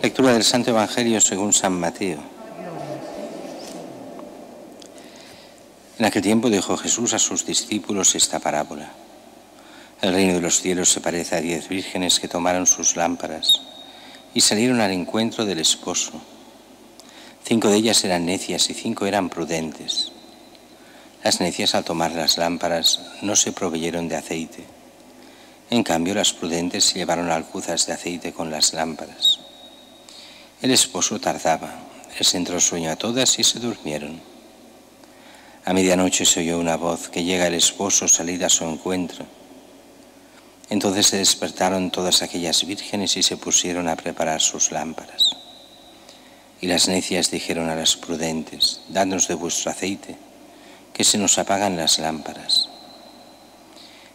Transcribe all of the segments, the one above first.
Lectura del Santo Evangelio según San Mateo. En aquel tiempo dijo Jesús a sus discípulos esta parábola. El reino de los cielos se parece a 10 vírgenes que tomaron sus lámparas y salieron al encuentro del esposo. 5 de ellas eran necias y 5 eran prudentes. Las necias, al tomar las lámparas, no se proveyeron de aceite. En cambio, las prudentes se llevaron alcuzas de aceite con las lámparas. El esposo tardaba, les entró sueño a todas y se durmieron. A medianoche se oyó una voz: que llega el esposo, salid a su encuentro. Entonces se despertaron todas aquellas vírgenes y se pusieron a preparar sus lámparas. Y las necias dijeron a las prudentes: dadnos de vuestro aceite, que se nos apagan las lámparas.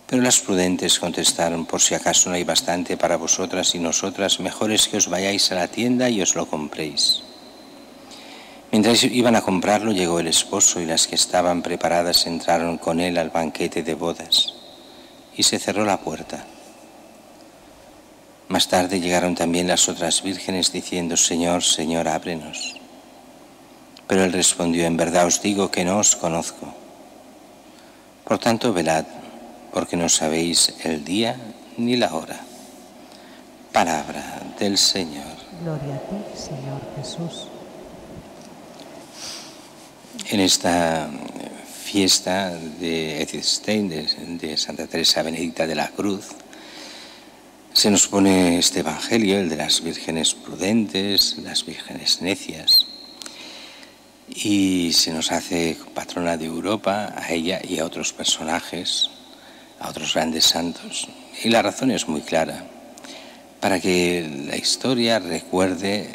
Pero las prudentes contestaron: por si acaso no hay bastante para vosotras y nosotras, mejor es que os vayáis a la tienda y os lo compréis. Mientras iban a comprarlo, llegó el esposo y las que estaban preparadas entraron con él al banquete de bodas y se cerró la puerta. Más tarde llegaron también las otras vírgenes diciendo: Señor, Señor, ábrenos. Pero él respondió: en verdad os digo que no os conozco. Por tanto, velad, porque no sabéis el día ni la hora. Palabra del Señor. Gloria a ti, Señor Jesús. En esta fiesta de Edith Stein, de Santa Teresa Benedicta de la Cruz, se nos pone este Evangelio, el de las vírgenes prudentes, las vírgenes necias, y se nos hace patrona de Europa a ella y a otros personajes, a otros grandes santos. Y la razón es muy clara: para que la historia recuerde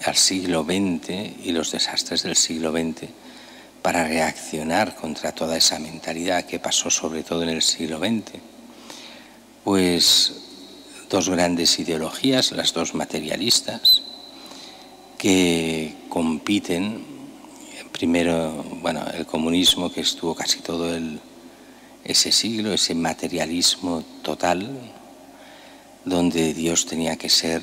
al siglo XX y los desastres del siglo XX, para reaccionar contra toda esa mentalidad que pasó sobre todo en el siglo XX. Pues dos grandes ideologías, las dos materialistas, que compiten. Primero, el comunismo, que estuvo casi todo ese siglo, ese materialismo total, donde Dios tenía que ser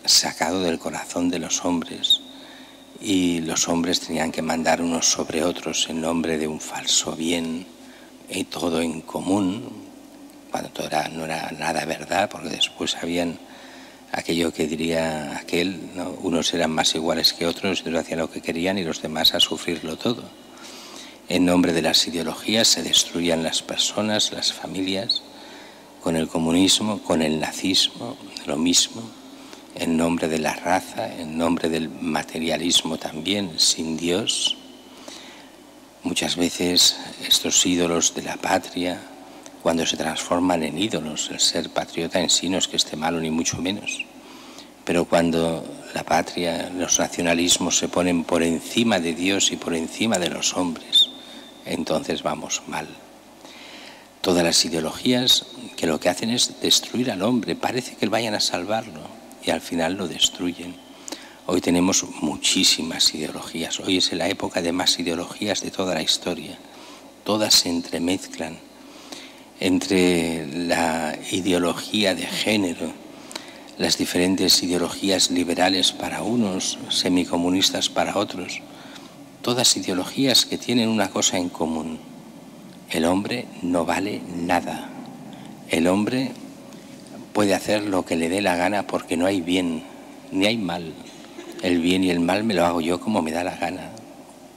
sacado del corazón de los hombres y los hombres tenían que mandar unos sobre otros en nombre de un falso bien y todo en común, cuando todo no era nada verdad, porque después habían aquello que diría aquel, ¿no? Unos eran más iguales que otros, ellos hacían lo que querían y los demás a sufrirlo todo. En nombre de las ideologías se destruían las personas, las familias. Con el comunismo, con el nazismo, lo mismo. En nombre de la raza, en nombre del materialismo también, sin Dios. Muchas veces estos ídolos de la patria, cuando se transforman en ídolos, el ser patriota en sí no es que esté malo ni mucho menos, pero cuando la patria, los nacionalismos se ponen por encima de Dios y por encima de los hombres, entonces vamos mal. Todas las ideologías que lo que hacen es destruir al hombre, parece que vayan a salvarlo y al final lo destruyen. Hoy tenemos muchísimas ideologías, hoy es la época de más ideologías de toda la historia, todas se entremezclan. Entre la ideología de género, las diferentes ideologías liberales para unos, semicomunistas para otros, todas ideologías que tienen una cosa en común: el hombre no vale nada. El hombre puede hacer lo que le dé la gana porque no hay bien ni hay mal. El bien y el mal me lo hago yo como me da la gana.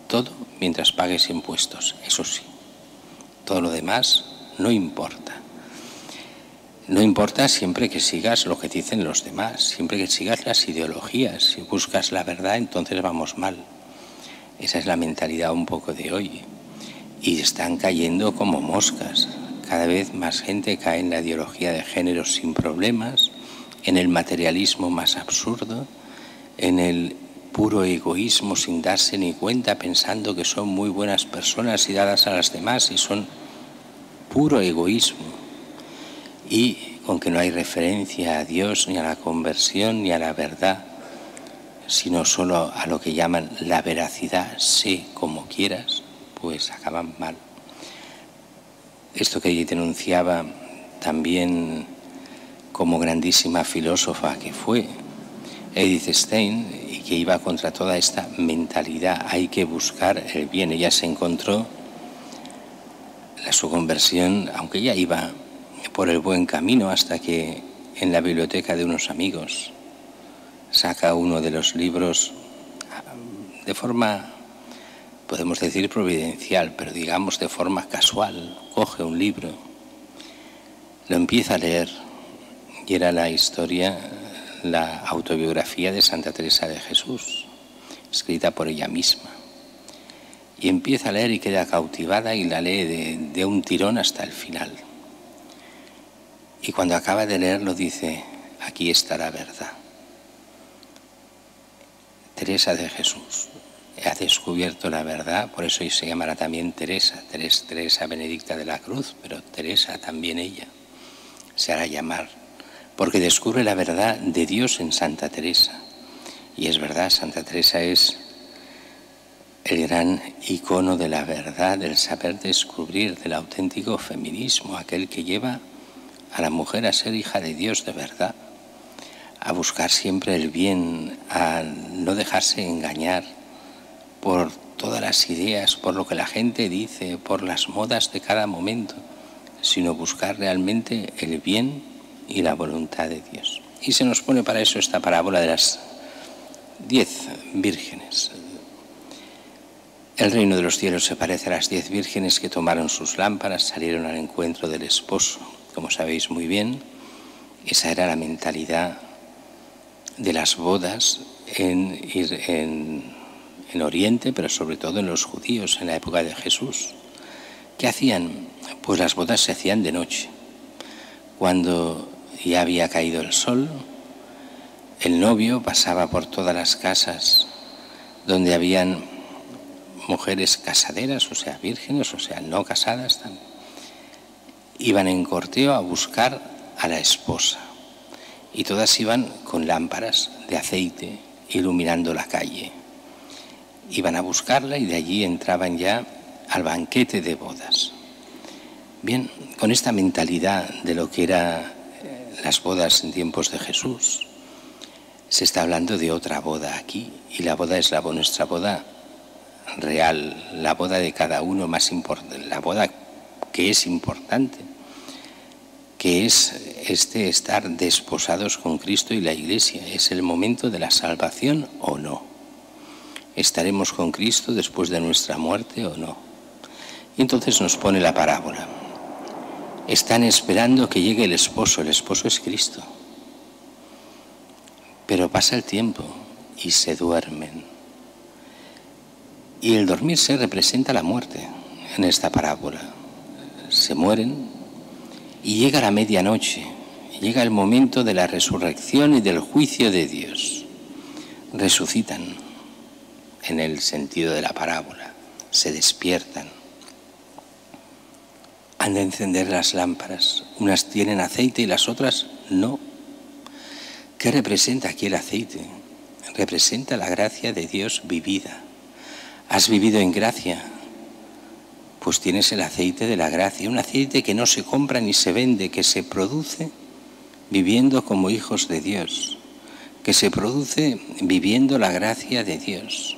Todo mientras pagues impuestos, eso sí. Todo lo demás no importa. No importa siempre que sigas lo que dicen los demás, siempre que sigas las ideologías. Si buscas la verdad, entonces vamos mal. Esa es la mentalidad un poco de hoy. Y están cayendo como moscas. Cada vez más gente cae en la ideología de género sin problemas, en el materialismo más absurdo, en el puro egoísmo sin darse ni cuenta, pensando que son muy buenas personas y dadas a las demás, y son puro egoísmo, y con que no hay referencia a Dios, ni a la conversión, ni a la verdad, sino solo a lo que llaman la veracidad, sé como quieras, pues acaban mal. Esto que denunciaba también como grandísima filósofa que fue Edith Stein, y que iba contra toda esta mentalidad, hay que buscar el bien. Ella se encontró su conversión, aunque ella iba por el buen camino, hasta que en la biblioteca de unos amigos saca uno de los libros de forma, podemos decir, providencial, pero digamos de forma casual. Coge un libro, lo empieza a leer, y era la historia, la autobiografía de Santa Teresa de Jesús, escrita por ella misma. Y empieza a leer y queda cautivada y la lee de un tirón hasta el final. Y cuando acaba de leerlo dice: aquí está la verdad. Teresa de Jesús ha descubierto la verdad, por eso se llamará también Teresa, Teresa Benedicta de la Cruz, pero Teresa también ella se hará llamar, porque descubre la verdad de Dios en Santa Teresa. Y es verdad, Santa Teresa es el gran icono de la verdad, del saber descubrir, del auténtico feminismo, aquel que lleva a la mujer a ser hija de Dios de verdad, a buscar siempre el bien, a no dejarse engañar por todas las ideas, por lo que la gente dice, por las modas de cada momento, sino buscar realmente el bien y la voluntad de Dios. Y se nos pone para eso esta parábola de las 10 vírgenes. El reino de los cielos se parece a las 10 vírgenes que tomaron sus lámparas, salieron al encuentro del esposo. Como sabéis muy bien, esa era la mentalidad de las bodas en Oriente, pero sobre todo en los judíos en la época de Jesús. ¿Qué hacían? Pues las bodas se hacían de noche. Cuando ya había caído el sol, el novio pasaba por todas las casas donde habían mujeres casaderas, o sea, vírgenes, o sea, no casadas también. Iban en corteo a buscar a la esposa, y todas iban con lámparas de aceite iluminando la calle. Iban a buscarla y de allí entraban ya al banquete de bodas. Bien, con esta mentalidad de lo que eran las bodas en tiempos de Jesús, se está hablando de otra boda aquí, y la boda es nuestra boda real, la boda de cada uno más importante, la boda que es importante, que es estar desposados con Cristo y la Iglesia. Es el momento de la salvación o no. ¿Estaremos con Cristo después de nuestra muerte o no? Y entonces nos pone la parábola. Están esperando que llegue el esposo es Cristo. Pero pasa el tiempo y se duermen. Y el dormirse representa la muerte en esta parábola. Se mueren y llega la medianoche, llega el momento de la resurrección y del juicio de Dios. Resucitan en el sentido de la parábola, se despiertan. Han de encender las lámparas, unas tienen aceite y las otras no. ¿Qué representa aquí el aceite? Representa la gracia de Dios vivida. ¿Has vivido en gracia? Pues tienes el aceite de la gracia, un aceite que no se compra ni se vende, que se produce viviendo como hijos de Dios, que se produce viviendo la gracia de Dios.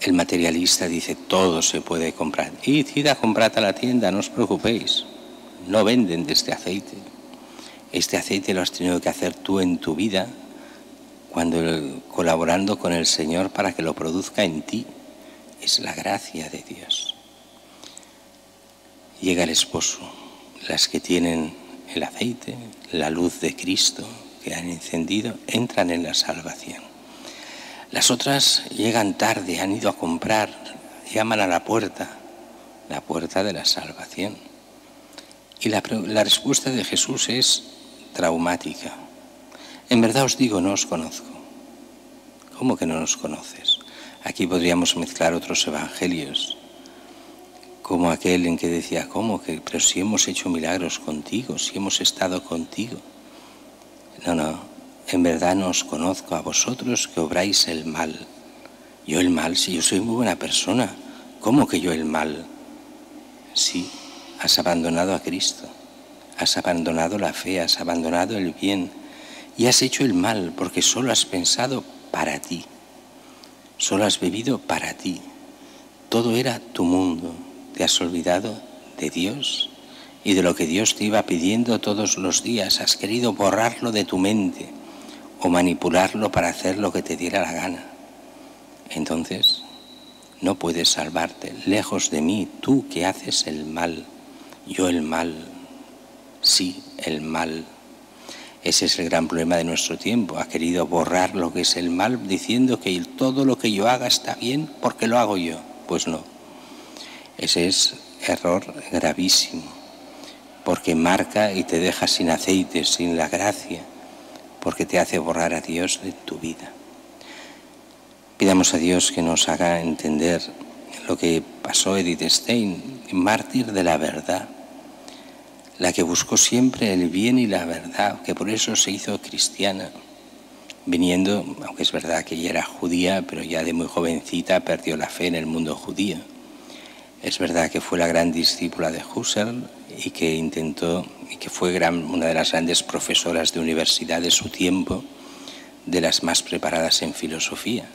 El materialista dice, todo se puede comprar. Id a comprar a la tienda, no os preocupéis. No venden de este aceite. Este aceite lo has tenido que hacer tú en tu vida, colaborando con el Señor para que lo produzca en ti. Es la gracia de Dios. Llega el esposo, las que tienen el aceite, la luz de Cristo que han encendido, entran en la salvación. Las otras llegan tarde, han ido a comprar, llaman a la puerta de la salvación. Y la respuesta de Jesús es traumática. En verdad os digo, no os conozco. ¿Cómo que no nos conoces? Aquí podríamos mezclar otros evangelios, como aquel en que decía, ¿cómo que? Pero si hemos hecho milagros contigo, si hemos estado contigo. No. En verdad no os conozco a vosotros que obráis el mal. ¿Yo el mal? Si yo soy muy buena persona. ¿Cómo que yo el mal? Sí, has abandonado a Cristo. Has abandonado la fe, has abandonado el bien y has hecho el mal porque solo has pensado para ti, solo has vivido para ti. Todo era tu mundo. Te has olvidado de Dios y de lo que Dios te iba pidiendo todos los días. Has querido borrarlo de tu mente o manipularlo para hacer lo que te diera la gana. Entonces, no puedes salvarte. Lejos de mí, tú que haces el mal, yo el mal, sí, el mal. Ese es el gran problema de nuestro tiempo. Ha querido borrar lo que es el mal diciendo que todo lo que yo haga está bien porque lo hago yo. Pues no. Ese es error gravísimo, porque marca y te deja sin aceite, sin la gracia, porque te hace borrar a Dios de tu vida. Pidamos a Dios que nos haga entender lo que pasó Edith Stein, mártir de la verdad, la que buscó siempre el bien y la verdad, que por eso se hizo cristiana, viniendo, aunque es verdad que ella era judía, pero ya de muy jovencita perdió la fe en el mundo judío. Es verdad que fue la gran discípula de Husserl y que intentó, y que fue una de las grandes profesoras de universidad de su tiempo, de las más preparadas en filosofía,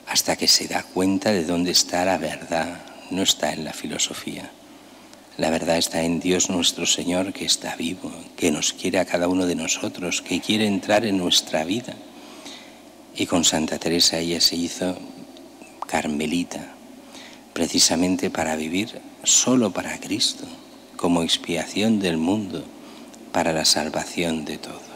hasta que se da cuenta de dónde está la verdad. No está en la filosofía. La verdad está en Dios nuestro Señor, que está vivo, que nos quiere a cada uno de nosotros, que quiere entrar en nuestra vida. Y con Santa Teresa ella se hizo carmelita, precisamente para vivir solo para Cristo, como expiación del mundo, para la salvación de todos.